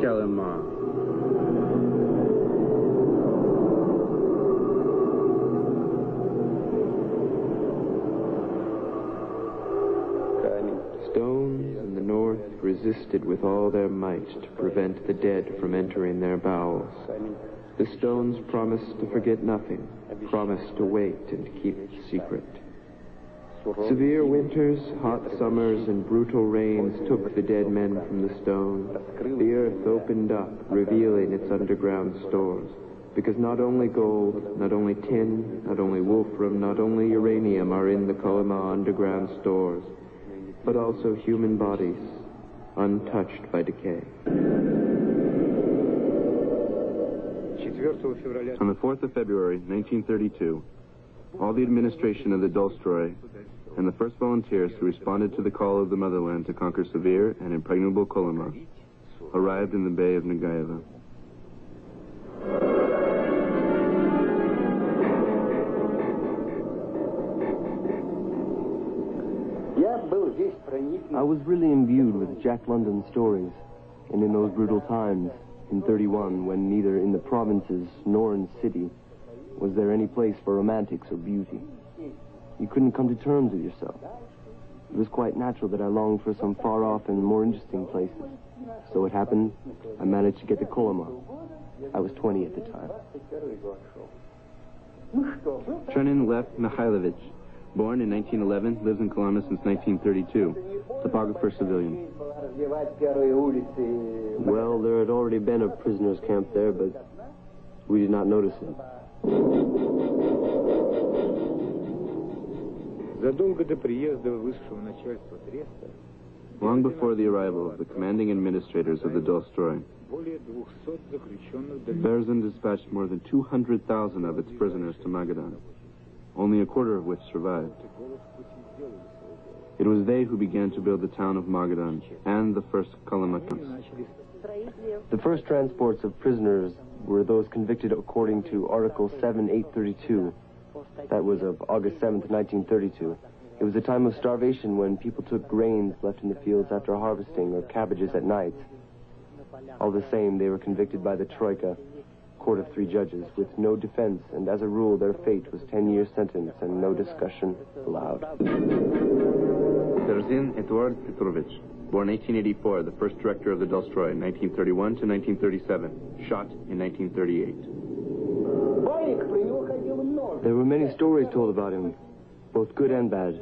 Kah-ly-MAH. Stones in the north resisted with all their might to prevent the dead from entering their bowels. The stones promised to forget nothing, promised to wait and keep it secret. Severe winters, hot summers, and brutal rains took the dead men from the stone. The earth opened up, revealing its underground stores. Because not only gold, not only tin, not only wolfram, not only uranium are in the Kolyma underground stores, but also human bodies, untouched by decay. On the 4th of February, 1932, all the administration of the Dolstroy and the first volunteers who responded to the call of the motherland to conquer severe and impregnable Kolyma arrived in the Bay of Negaeva. I was really imbued with Jack London's stories, and in those brutal times, in 31, when neither in the provinces nor in the city was there any place for romantics or beauty. You couldn't come to terms with yourself. It was quite natural that I longed for some far-off and more interesting places. So it happened, I managed to get to Kolyma. I was 20 at the time. Trenin Lev Mikhailovich, born in 1911, lives in Kolyma since 1932. Topographer, civilian. Well, there had already been a prisoner's camp there, but we did not notice it. Long before the arrival of the commanding administrators of the Dolstroy, Berzin dispatched more than 200,000 of its prisoners to Magadan, only a quarter of which survived. It was they who began to build the town of Magadan and the first Kolyma camps. The first transports of prisoners were those convicted according to Article 7.832. That was of August 7th, 1932. It was a time of starvation when people took grains left in the fields after harvesting or cabbages at night. All the same, they were convicted by the Troika, court of 3 judges, with no defense, and as a rule, their fate was 10-year sentence and no discussion allowed. Berzin Eduard Petrovich, born 1884, the first director of the Dolstroy, 1931 to 1937, shot in 1938. There were many stories told about him, both good and bad.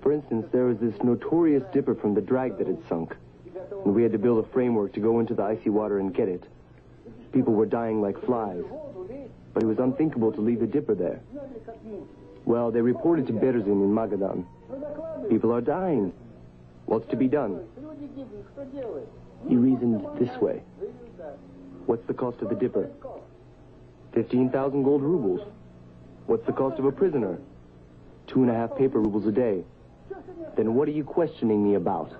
For instance, there was this notorious dipper from the drag that had sunk, and we had to build a framework to go into the icy water and get it. People were dying like flies, but it was unthinkable to leave the dipper there. Well, they reported to Berzin in Magadan. People are dying. What's to be done? He reasoned this way. What's the cost of the dipper? 15,000 gold rubles. What's the cost of a prisoner? 2.5 paper rubles a day. Then what are you questioning me about?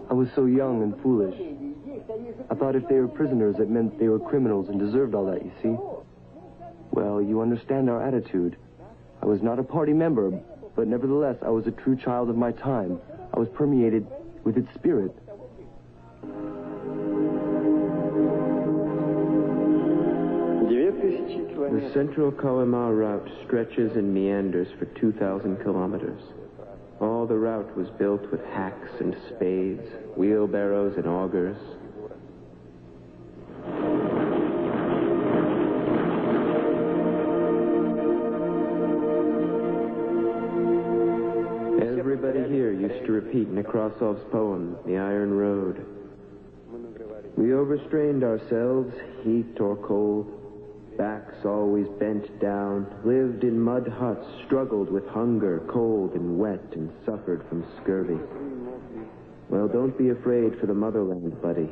I was so young and foolish. I thought if they were prisoners, it meant they were criminals and deserved all that, you see. Well, you understand our attitude. I was not a party member, but nevertheless, I was a true child of my time. I was permeated with its spirit. The central Kolyma route stretches and meanders for 2,000 kilometers. All the route was built with hacks and spades, wheelbarrows and augers. Everybody here used to repeat Nekrasov's poem, The Iron Road. We overstrained ourselves, heat or cold, backs always bent down, lived in mud huts, struggled with hunger, cold and wet, and suffered from scurvy. Well, don't be afraid for the motherland, buddy.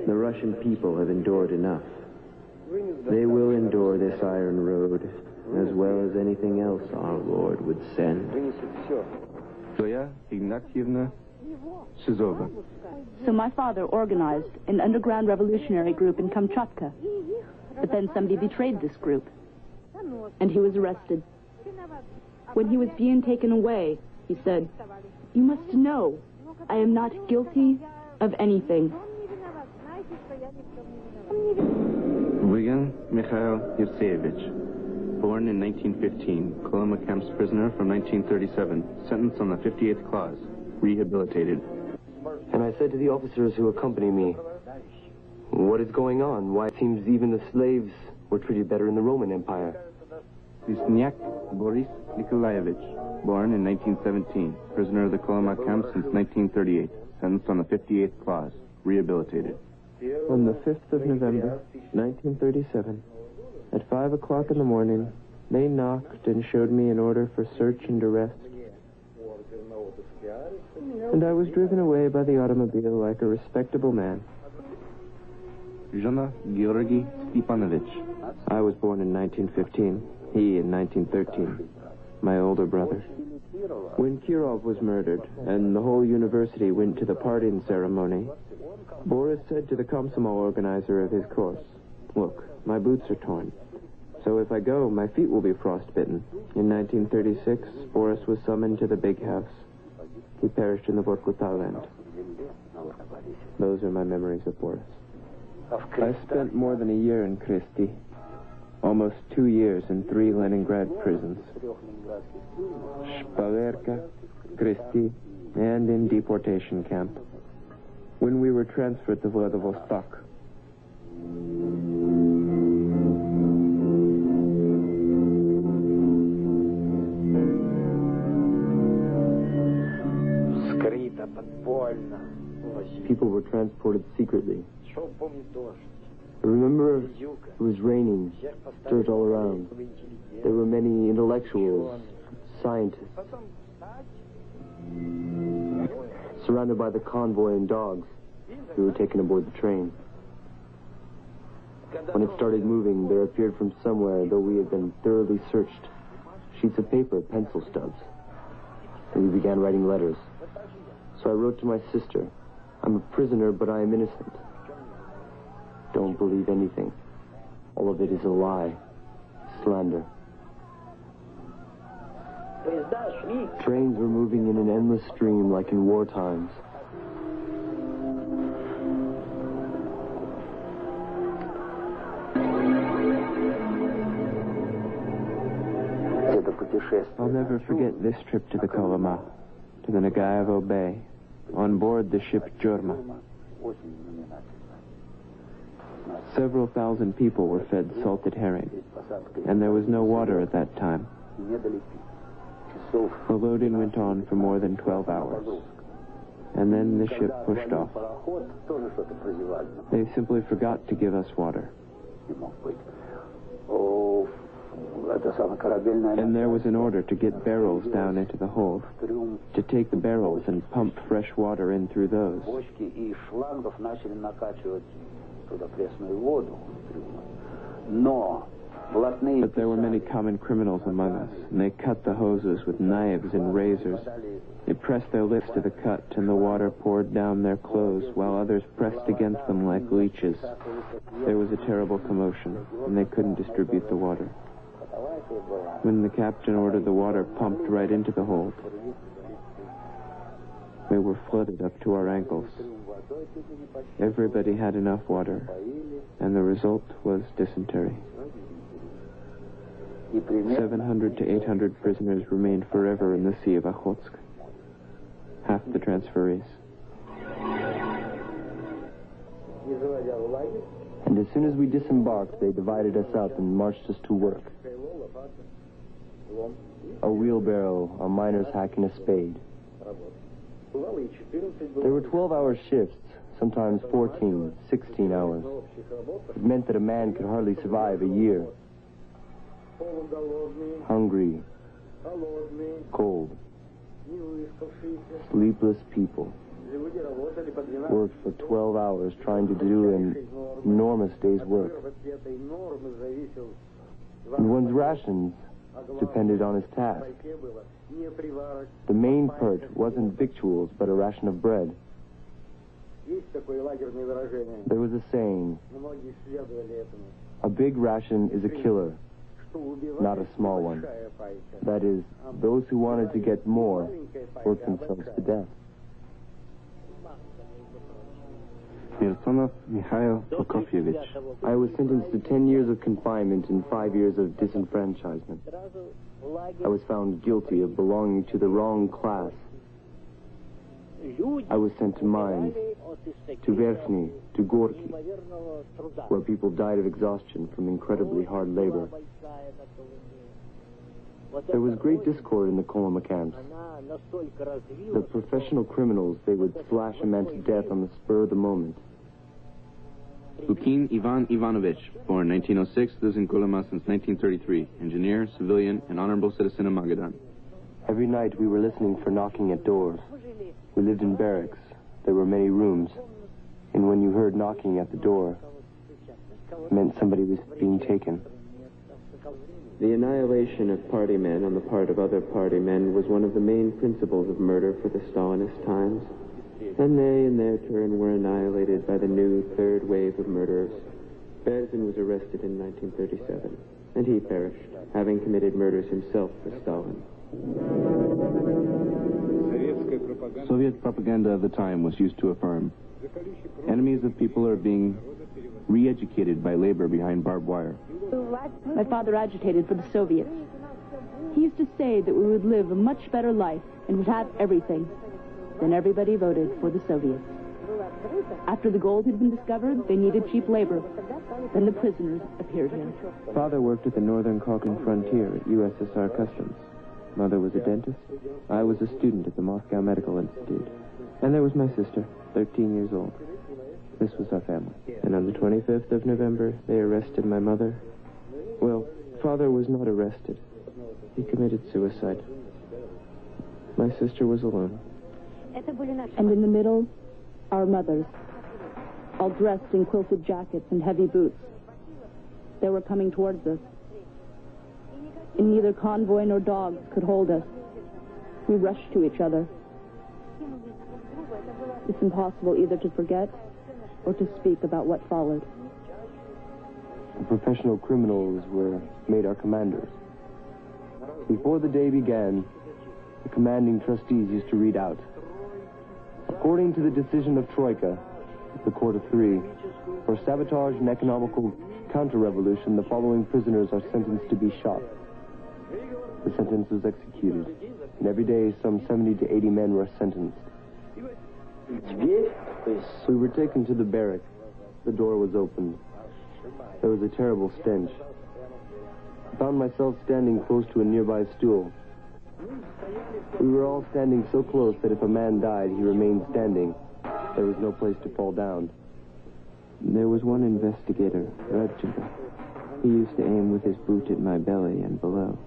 The Russian people have endured enough. They will endure this iron road, as well as anything else our Lord would send. Zoya Ignatievna Shizova. So my father organized an underground revolutionary group in Kamchatka. But then somebody betrayed this group. and he was arrested. When he was being taken away, he said, "You must know, I am not guilty of anything." Gulag Mikhail Yevseevich, born in 1915, Kolyma camp's prisoner from 1937, sentenced on the 58th clause, rehabilitated. And I said to the officers who accompany me, "What is going on? Why it seems even the slaves were treated better in the Roman Empire?" Lysniak Boris Nikolaevich, born in 1917, prisoner of the Kolyma camp since 1938, sentenced on the 58th clause, rehabilitated. On the 5th of November, 1937, at 5 o'clock in the morning, they knocked and showed me an order for search and arrest. And I was driven away by the automobile like a respectable man. Zhona Georgy Stepanovich. I was born in 1915, he in 1913, my older brother. When Kirov was murdered and the whole university went to the pardon ceremony, Boris said to the Komsomol organizer of his course, "Look, my boots are torn. So if I go, my feet will be frostbitten." In 1936, Boris was summoned to the big house. He perished in the Vorkuta land. Those are my memories of Boris. I spent more than a year in Kristi. Almost 2 years in 3 Leningrad prisons. Shpalerka, Kristi, and in deportation camp. When we were transferred to Vladivostok. People were transported secretly. I remember it was raining, dirt all around. There were many intellectuals, scientists. Surrounded by the convoy and dogs, we were taken aboard the train. When it started moving, there appeared from somewhere, though we had been thoroughly searched, sheets of paper, pencil stubs. And we began writing letters. So I wrote to my sister, "I'm a prisoner, but I am innocent. Don't believe anything. All of it is a lie, slander." Trains were moving in an endless stream like in war times. I'll never forget this trip to the Kolyma, to the Nagaevo Bay, on board the ship Jorma. Several thousand people were fed salted herring, and there was no water at that time. The loading went on for more than 12 hours, and then the ship pushed off. They simply forgot to give us water. And there was an order to get barrels down into the hold, to take the barrels and pump fresh water in through those. But there were many common criminals among us, and they cut the hoses with knives and razors. They pressed their lips to the cut, and the water poured down their clothes, while others pressed against them like leeches. There was a terrible commotion, and they couldn't distribute the water. When the captain ordered the water pumped right into the hold, we were flooded up to our ankles. Everybody had enough water, and the result was dysentery. 700 to 800 prisoners remained forever in the Sea of Okhotsk, half the transferees. And as soon as we disembarked, they divided us up and marched us to work. A wheelbarrow, a miner's hack, and a spade. There were 12-hour shifts, sometimes 14, 16 hours. It meant that a man could hardly survive a year. Hungry, cold, sleepless people worked for 12 hours trying to do an enormous day's work. And one's rations depended on his task. The main part wasn't victuals, but a ration of bread. There was a saying, "A big ration is a killer, not a small one. That is, those who wanted to get more worked themselves to death. I was sentenced to 10 years of confinement and 5 years of disenfranchisement. I was found guilty of belonging to the wrong class. I was sent to mines, to Verkhny, to Gorky, where people died of exhaustion from incredibly hard labor. There was great discord in the Kolyma camps. The professional criminals, they would slash a man to death on the spur of the moment. Lukin Ivan Ivanovich, born 1906, lives in Kolyma since 1933, engineer, civilian, and honorable citizen of Magadan. Every night we were listening for knocking at doors. We lived in barracks. There were many rooms. And when you heard knocking at the door, it meant somebody was being taken. The annihilation of party men on the part of other party men was one of the main principles of murder for the Stalinist times. And they, in their turn, were annihilated by the new third wave of murderers. Berzin was arrested in 1937, and he perished, having committed murders himself for Stalin. Soviet propaganda of the time was used to affirm, enemies of people are being re-educated by labor behind barbed wire. My father agitated for the Soviets. He used to say that we would live a much better life and would have everything. Then everybody voted for the Soviets. After the gold had been discovered, they needed cheap labor. Then the prisoners appeared here. Father worked at the Northern Caucasus frontier at USSR Customs. Mother was a dentist. I was a student at the Moscow Medical Institute. And there was my sister, 13 years old. This was our family. And on the 25th of November, they arrested my mother. Well, Father was not arrested. He committed suicide. My sister was alone. And in the middle, our mothers, all dressed in quilted jackets and heavy boots. They were coming towards us. And neither convoy nor dogs could hold us. We rushed to each other. It's impossible either to forget or to speak about what followed. The professional criminals were made our commanders. Before the day began, the commanding trustees used to read out, according to the decision of Troika, the Court of Three, for sabotage and economical counter-revolution, the following prisoners are sentenced to be shot. The sentence was executed, and every day some 70 to 80 men were sentenced. We were taken to the barrack. The door was opened. There was a terrible stench. I found myself standing close to a nearby stool. We were all standing so close that if a man died, he remained standing. There was no place to fall down. There was one investigator, Radchenko. He used to aim with his boot at my belly and below.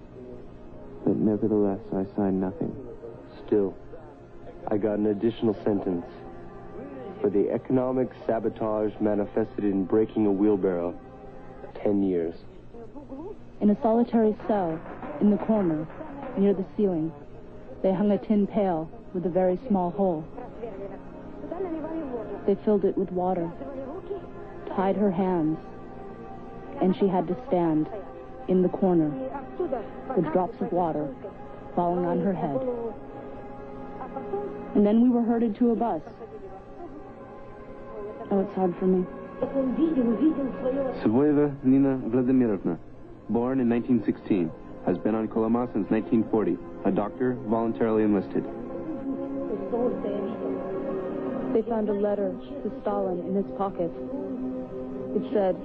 But nevertheless, I signed nothing. Still, I got an additional sentence for the economic sabotage manifested in breaking a wheelbarrow. 10 years. In a solitary cell, in the corner, near the ceiling, they hung a tin pail with a very small hole. They filled it with water, tied her hands, and she had to stand in the corner with drops of water falling on her head. And then we were herded to a bus. Oh, it's hard for me. Savoyeva Nina Vladimirovna, born in 1916, has been on Kolyma since 1940, a doctor voluntarily enlisted. They found a letter to Stalin in his pocket. It said,